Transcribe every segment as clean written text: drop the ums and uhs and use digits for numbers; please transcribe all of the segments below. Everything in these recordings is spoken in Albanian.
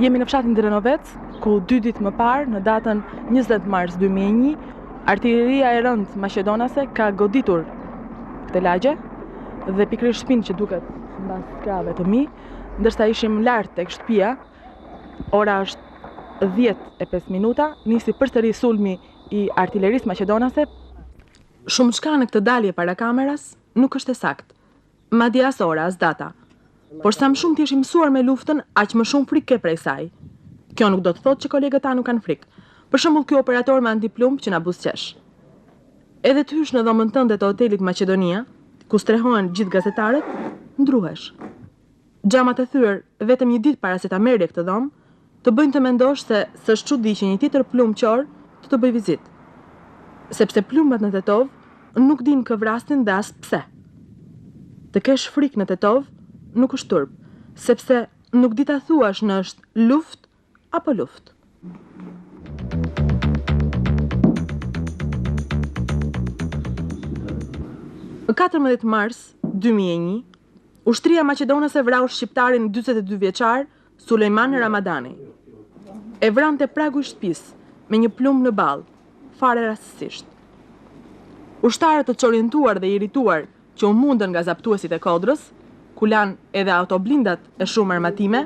Jemi në fshatin Drenovec, ku 2 ditë më parë, në datën 20 mars 2001, artilleria e rëndë maqedonase ka goditur këtë lagje dhe pikërisht shtëpinë që duket mbas krave të mi, ndërsa ishim lart tek shtëpia, ora është 10:05 minuta, nisi përsëri sulmi i artillerisë maqedonase. Shumë çka në këtë dalje para kameras nuk është e saktë, madje as ora, as data. Por sa më shumë ti je mësuar me luftën, aq më shumë frikë ke prej saj. Kjo nuk do të thotë që kolegët ta nuk kanë frikë. Për shembull, ky operator me antiplumb që na buzëqesh. Edhe të hysh në dhomën tënde të hotelit Maqedonia, ku strehohen gjithë gazetarët, ndruhesh. Xhamat e thyer vetëm një ditë para se ta merrje këtë dhomë, të bëjnë të mendosh se s'është çudi që një tjetër plumbçor të bëj vizitë. Sepse plumbat në Tetov nuk dinë kë vrastin dhe as pse. Të kesh frikë në Tetov nuk është turp, sepse nuk di ta thuash në është luftë apo luftë. Në 14 mars 2001, ushtria maqedonase vrau shqiptarin 42 vjeçar Sulejman Ramadani. E vrante pragu i shtëpisë me një plumb në ball, fare rastësisht. Ushtarët të çorientuar dhe irrituar që u mundën nga zaptuesit e Kodrës, ku lanë edhe autoblindat e shumë armatime,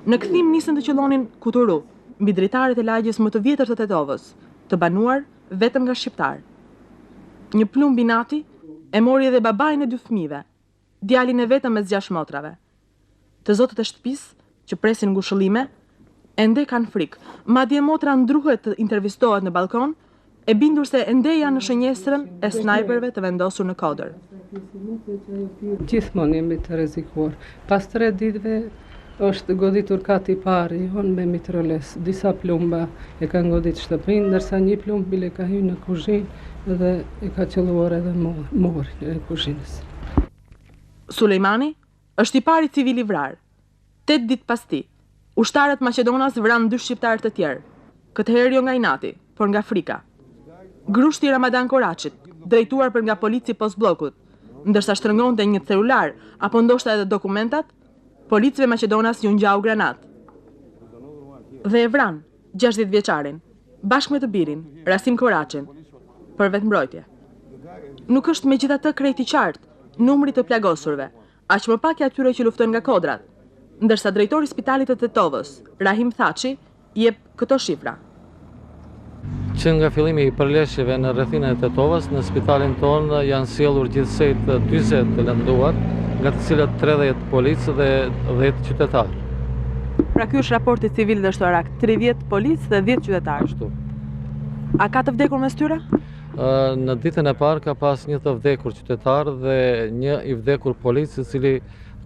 në kthim nisën të qellonin Kuturu, mbi dritaret e lagjes më të vjetër të Tetovës, të banuar vetëm nga shqiptar. Një plumb i nati e mori edhe babain e 2 fëmijëve, djalin e vetëm mes 6 motrave. Të zotët e shtëpisë, që presin ngushëllime, ende kanë frikë, madje motra ndruhet të intervistohet në balkon, e bindur se ende janë në shënjestrën e snajperëve të vendosur në Kodër. Gjithmonë jemi të rrezikuar. Pas 3 ditëve është goditur kati i parë jon me mitroles. Disa plumba e kanë goditur shtëpinë, ndërsa një plumb bile ka hyrë në kuzhinë dhe e ka qelluar edhe morin e kuzhinës. Sulejmani është i pari civil i vrar. 8 ditë pas tij, ushtarët Maqedonas vranë 2 shqiptarë të tjerë. Këtë herë jo nga inati, por nga frika. Grushti Ramadan Koraçit, drejtuar për nga polici post-bllokut, ndërsa shtrëngonte një celular apo ndoshta edhe dokumentat, policëve Maqedonas ju ngjau granat. Dhe e vran 60 vjeçarin, bashkë me të birin, Rasim Koraçin, për vetmbrojtje. Nuk është megjithatë krejt i qartë numri të plagosurve, aq më pak i atyre që luftojnë nga Kodrat, ndërsa drejtori i spitalit të Tetovës, Rahim Thaçi, jep këto shifra. Që nga fillimi i përleshjeve në rrethinën e Tetovës, në spitalin tonë janë sjellur gjithsej 40 të lënduar, nga të cilët 30 policë dhe 10 qytetarë. Pra ky është raporti civil dhe shtorak, 30 policë dhe 10 qytetarë. Ashtu. A ka të vdekur mes tyre? Në ditën e parë ka pas një të vdekur qytetar dhe një i vdekur policë, i cili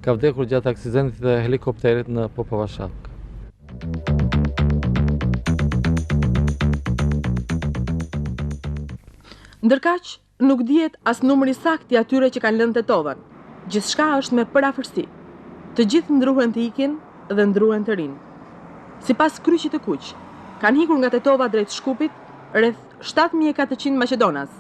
ka vdekur gjatë aksidentit të helikopterit në Popovashak. Ndërkaq, nuk dihet as numri sakt i atyre që kanë lënë Tetovën. Gjithçka është me parafërsi. Të gjithë ndruhen të ikin dhe ndruhen të rinë. Sipas kryqit të kuq, kanë hikur nga Tetova drejt Shkupit rreth 7400 maqedonas,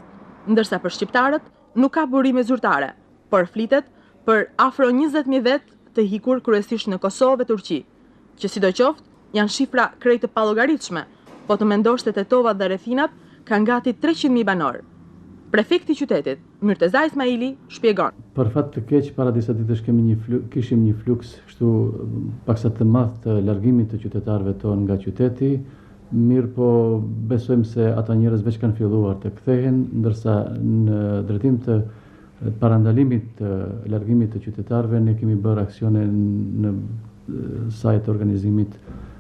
ndërsa për shqiptarët nuk ka burime zyrtare, por flitet për afro 20.000 vet të hikur kryesisht në Kosovë dhe Turqi, që sidoqoftë janë shifra krejt të pallogaritshme, po të mendosh se Tetova dhe rrethinat kanë gati 300.000 banor. Prefekti i qytetit, Myrteza Ismaili, shpjegon. Për fat të keq, para disa ditësh kishim një fluks kështu paksa të madh të largimit të qytetarëve tonë nga qyteti, mirë po besojmë se ata njerëz veç kanë filluar të kthehen, ndërsa në drejtim të parandalimit të largimit të qytetarëve ne kemi bërë aksione në sajt të organizimit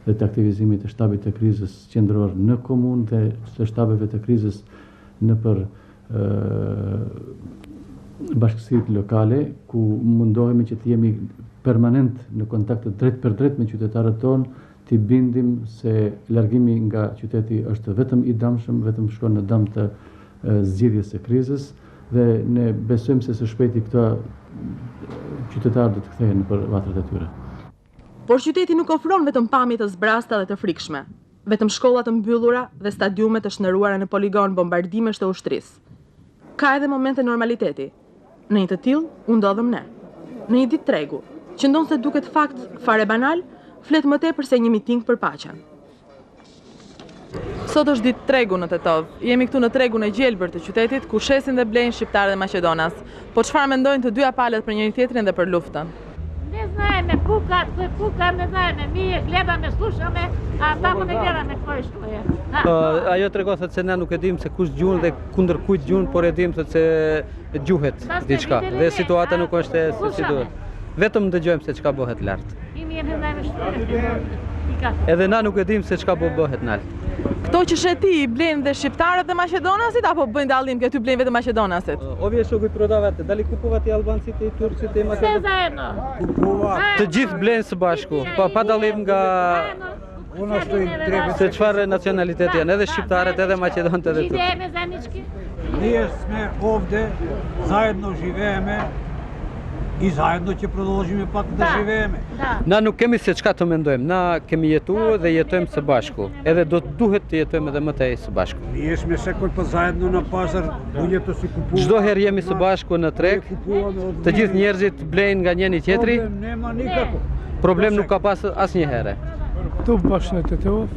dhe të aktivizimit të shtabit të krizës qendror në komunë dhe të shtabeve të krizës në për bashkësitë lokale, ku mundohemi që të jemi permanent në kontakt drejt për drejt me qytetarët tonë, t'i bindim se largimi nga qyteti është vetëm i dëmshëm, vetëm shkon në dëm të zgjidhjes së krizës dhe ne besojmë se së shpejti këta qytetarë do të kthehen për vatrat e tyre. Por qyteti nuk ofron vetëm pamje të zbrasta dhe të frikshme, vetëm shkolla të mbyllura dhe stadiume të shndruara në poligon bombardimesh të ushtrisë. Ka edhe momente normaliteti. Në një të tillë u ndodhëm ne. Në një ditë tregu, që ndonë se duket fakt fare banal, flet më tepër se një miting për paqen. Sot është ditë tregu në Tetov. Jemi këtu në tregun e gjelbër të qytetit, ku shesin dhe blejnë shqiptarët e Maqedonas. Po çfarë mendojnë të dyja palët për njëri tjetrin dhe për luftën? Ne znajeme puka, ne znajeme, mi gledame, slušame, a tamo ne gledame koji što je. Ajo tregon se ne nuk e dim se kush gjun dhe kundër kujt gjun, por e dim se gjuhet diçka dhe situata nuk është si duhet. Vetëm dëgjojmë se çka bëhet lart. Edhe na nuk e dim se çka bëhet lart. Këto që sheti i blejnë dhe shqiptarët dhe Maqedonasit apo bëjnë dallim këtu blejnë vetëm Maqedonasit? Ovje shoku i prodavate, dali kupovat i albanците i turqit i Sve zajedno. Të gjithë blenë së bashku, pa dallim nga se çfarë nacionaliteti janë, edhe shqiptarët, edhe maqedonët, edhe turqit. Živejeme zajednički. Ние сме овде, заедно живееме и заедно ќе продолжиме пак да живееме. Na nuk kemi se çka të mendojmë, na kemi jetuar dhe jetojmë së bashku, edhe do të duhet të jetojmë edhe më tej së bashku. Ние сме секој пат заедно на пазар, луѓето си купуваат. Çdo herë jemi së bashku në treg, të gjithë njerëzit blejnë nga njëri tjetri, Нема никако. problem nuk ka pas asnjëherë. Këtu bashkën e Tetov,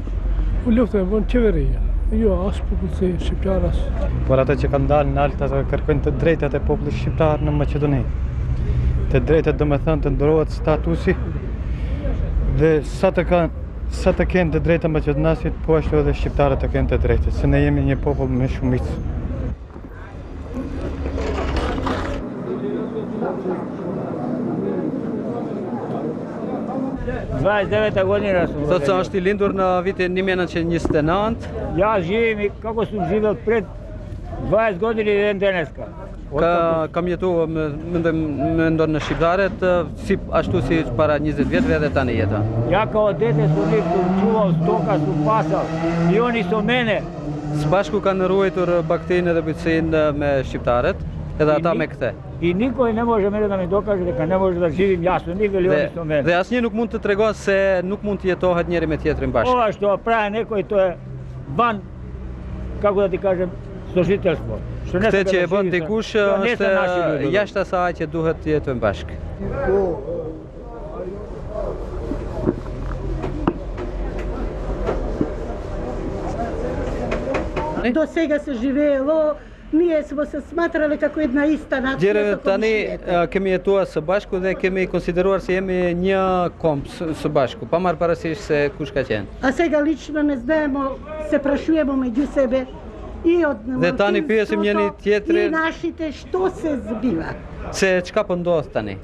u luftën e bënë qeveria, jo as popullsi shqiptaras. Por ata që kanë dalë në altë ata kërkojnë të drejtat e popullit shqiptar në Maqedoni. Të drejtat do me thënë të ndërohet statusi dhe sa të kenë të drejta Maqedonasit, po ashtu edhe shqiptarët të kenë të drejtat, se ne jemi një popull me shumicë. 29 godina sam. Thot se është i lindur në vitin 1929. Ja živim kako sam živio pred 20 godina i deneska. Kam jetuar mendon në shqiptarët si ashtu si para 20 vjetëve dhe tani jeta. Ja kao dete su njih čuvao stoka, su pasal i oni su mene. Së bashku kanë ruajtur bakterinë dhe bujqësinë me shqiptarët, edhe ata me këtë. I nikoj ne može mene da mi dokaže da ne može da živim jasno, nikoli oni su mene. Dhe asnjë nuk mund të tregon se nuk mund të jetohet njëri me tjetrin bashkë. Ova što pravi nekoj to je van, kako da ti kažem, sožiteljstvo. Këtë që e bën dikush është jashtë asaj që duhet të jetojmë bashkë. До сега се живеело, ние сме се сматрали како една иста нација. Gjere tani kemi jetuar së bashku dhe kemi konsideruar se jemi një kombë së bashku, pa marrë parasysh se kush ka qenë. А сега лично не знаемо, се прашуваме меѓу себе и од Dhe tani pyesim njëri и tjetrin нашите што се збива. se çka po ndodh tani.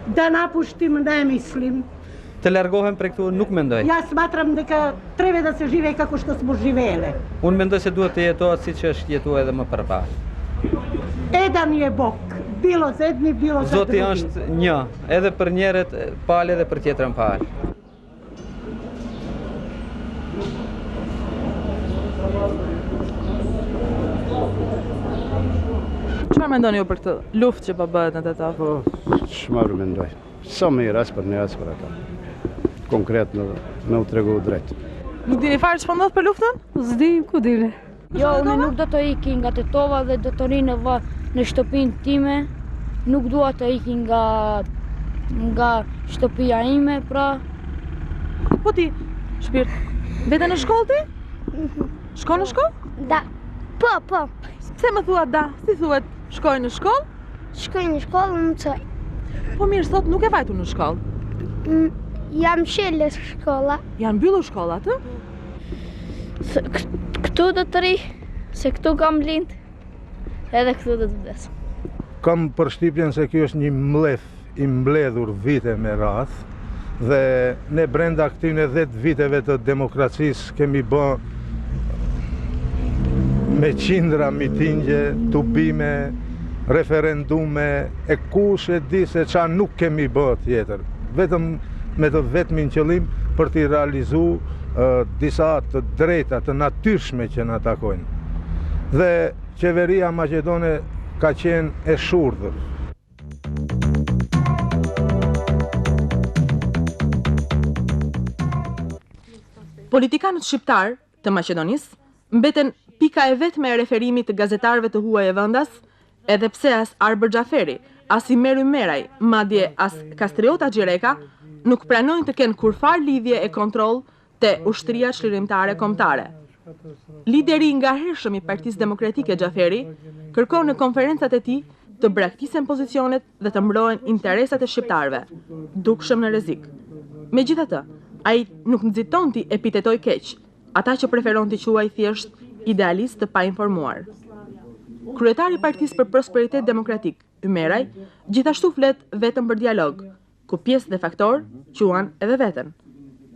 Да напуштим, не мислим. Të largohem prej këtu nuk mendoj. Јас сматрам дека треба да се живее како што смо живееле. Unë mendoj se duhet të jetohet siç është jetuar edhe më përpara. Едан е Бог, било за едни, било за Zoti други. është një, edhe për njerët palë edhe për tjetrën palë. Çfarë mendoni ju për këtë luftë që po bëhet në Tetov? Po, çfarë mendoj? Sa më i as për ne as për ata. Konkret në u tregu drejt. Nuk dini fare ç'po ndodh për luftën? S'dim ku dile. Jo, unë nuk do të iki nga Tetova dhe do të ri në shtëpinë time. Nuk dua të iki nga shtëpia ime, pra. Po ti, Shpirt, vete në shkollë ti? Shkon në shkollë? Da. Po. Pse më thua da? Si thuhet, shkoj në shkollë? Shkoj në shkollë, më mësoj. Po mirë, sot nuk e vajtu në shkollë. Jam shele shkolla. Janë mbyllur shkollat, ë? Këtu do të ri, se këtu kam lind, edhe këtu do të vdes. Kam përshtypjen se kjo është një mlef i mbledhur vite me radh dhe ne brenda këtyre 10 viteve të demokracisë kemi bë me qindra mitingje, tubime, referendume, e kush e di se qa nuk kemi bë tjetër. Vetëm me të vetmin qëllim për t'i realizu disa të drejta, të natyrshme që na takojnë. Dhe qeveria maqedone ka qenë e shurdhër. Politikanët shqiptar të Maqedonisë mbeten pika e vetme e referimit të gazetarëve të huaj e vendas, edhe pse as Arbër Xhaferi, as Imer Meraj, madje as Kastriota Xhireka nuk pranojnë të kenë kurfar lidhje e kontroll te ushtria çlirimtare kombëtare. Lideri i ngahershëm i Partisë Demokratike Xhaferi kërkon në konferencat e tij të braktisen pozicionet dhe të mbrohen interesat e shqiptarëve, dukshëm në rrezik. Megjithatë, ai nuk nxiton ti epitetoj keq ata që preferon të quaj thjesht idealist të painformuar. Kryetari i Partisë për Prosperitet Demokratik, Ymeraj, gjithashtu flet vetëm për dialog, ku pjesë dhe faktor quan edhe veten.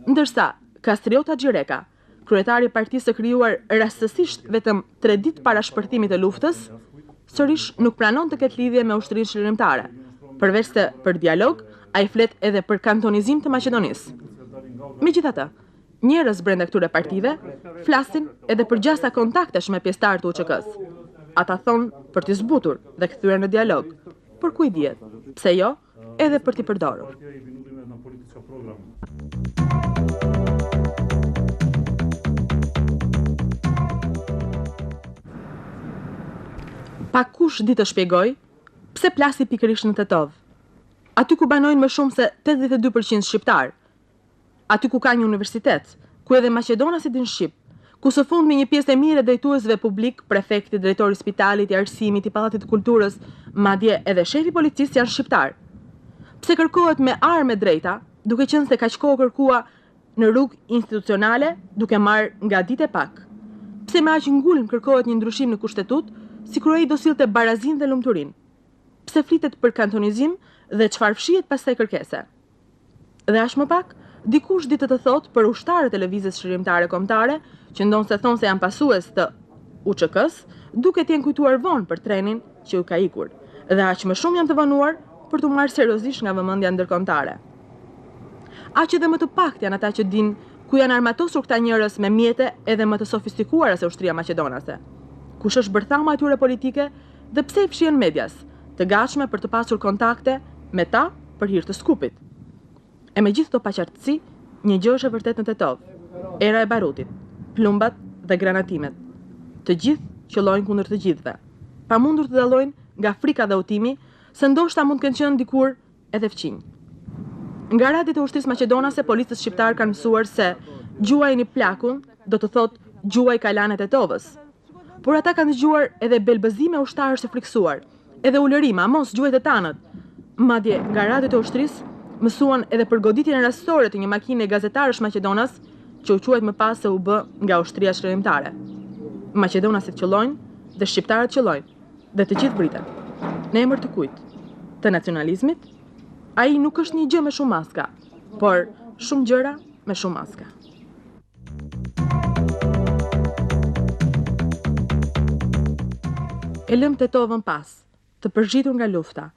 Ndërsa Kastriota Xhireka, kryetari i partisë së krijuar rastësisht vetëm 3 ditë para shpërthimit të luftës, sërish nuk pranon të ketë lidhje me ushtrinë çlirimtare. Përveç se për dialog, ai flet edhe për kantonizim të Maqedonisë. Megjithatë, njerëz brenda këtyre partive flasin edhe për gjasa kontaktesh me pjesëtarë të UÇK-s. Ata thonë për t'i zbutur dhe kthyer në dialog, por ku i dihet, pse jo, edhe për t'i përdorur. Pa kush di të shpjegoj pse plasi pikërisht në Tetov. Aty ku banojnë më shumë se 82% shqiptar. Aty ku ka një universitet, ku edhe maqedonasit din shqip, ku së fundmi një pjesë e mirë e drejtuesve publik, prefekti, drejtori i spitalit, i arsimit, i pallatit të kulturës, madje edhe shefi i policisë janë shqiptar. Pse kërkohet me armë drejta, duke qenë se kaq kohë kërkua në rrugë institucionale, duke marrë nga ditë e pak. Pse me aq ngulm kërkohet një ndryshim në kushtetut, si kur ai do sillte barazin dhe lumturin. Pse flitet për kantonizim dhe çfarë fshihet pastaj kërkese. Dhe as më pak, dikush ditë të thotë për ushtarët e lëvizjes çlirimtare kombëtare, që ndonse thonë se janë pasues të UÇK-s, duke t'jen kujtuar vonë për trenin që u ka ikur, dhe aq më shumë janë të vonuar për t'u marrë seriozisht nga vëmendja ndërkombëtare. Aq edhe më të pakt janë ata që dinë ku janë armatosur këta njerëz me mjete edhe më të sofistikuara se ushtria maqedonase. Kush është bërthama atyre politike dhe pse i fshihen medias, të gatshme për të pasur kontakte me ta për hir të skupit. E me gjithë këto paqartësi, një gjë është e vërtet në Tetov, era e barutit, plumbat dhe granatimet. Të gjithë qëllojnë kundër të gjithëve, pa mundur të dallojnë nga frika dhe utimi, se ndoshta mund të kenë qenë dikur edhe fqinj. Nga radit e ushtrisë maqedonase, policët shqiptar kanë mësuar se gjuajini plakun do të thotë gjuaj kalanet e Tetovës. Por ata kanë dëgjuar edhe belbëzime ushtarësh të friksuar, edhe ulërima, mos gjuajt e tanët. Madje nga radit e ushtrisë mësuan edhe për goditjen rastore të një makine gazetarësh maqedonas që u quajt më pas se u bë nga ushtria çlirimtare. Maqedonasit qëllojnë dhe shqiptarët qëllojnë, dhe të gjithë briten. Në emër të kujt? Të nacionalizmit? Ai nuk është një gjë me shumë maska, por shumë gjëra me shumë maska. E lëm Tetovën pas, të përzgjitur nga lufta,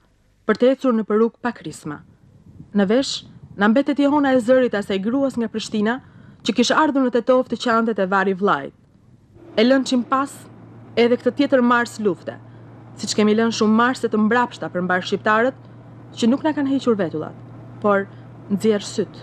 për të ecur në rrugë pa krisma. Në vesh, na mbetet jehona e zërit asaj gruas nga Prishtina, që kishte ardhur në Tetov të qante te vari vllajt. E lënçim pas edhe këtë tjetër mars lufte, siç kemi lënë shumë marse të mbrapshta për mbar shqiptarët, që nuk na kanë hequr vetullat, por nxjerr syt.